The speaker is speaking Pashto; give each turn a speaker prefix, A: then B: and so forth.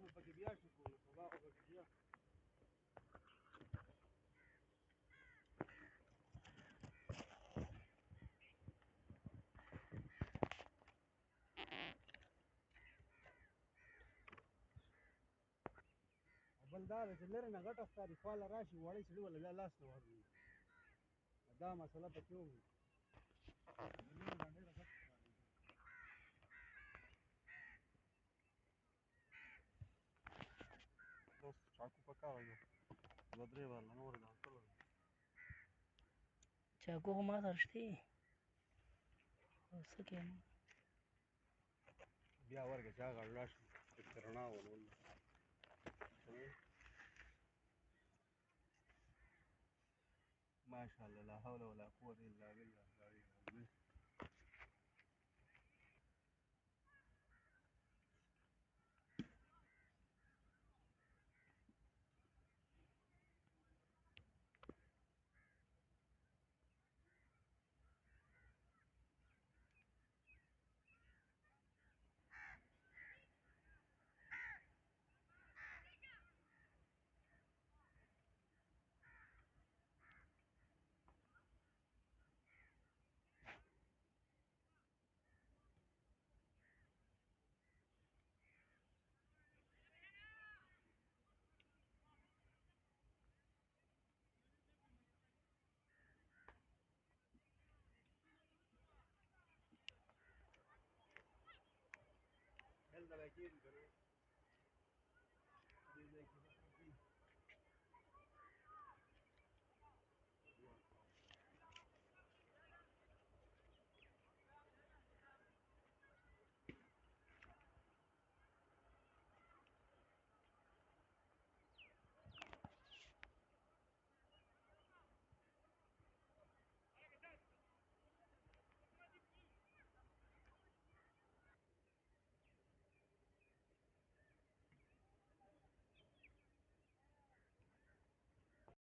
A: به پکې بیا شو کوو سبا خو پکې بیا بل دا ده چې لرې نه غټه ښکاري خواله راشي وړی سړي ولا بیا لاس نه ورځي دا مسله پکې وي دوست چاقو پکاره یو دوه درې وارله نور یې ډانسله ده
B: چاقو خو ما سره شته څه کوم
A: بیا ورکه چې هغه راشي چې رڼا ولول ماشاءالله لا حول ولا قوة الا بالله العلي العظيم هل ده اكيد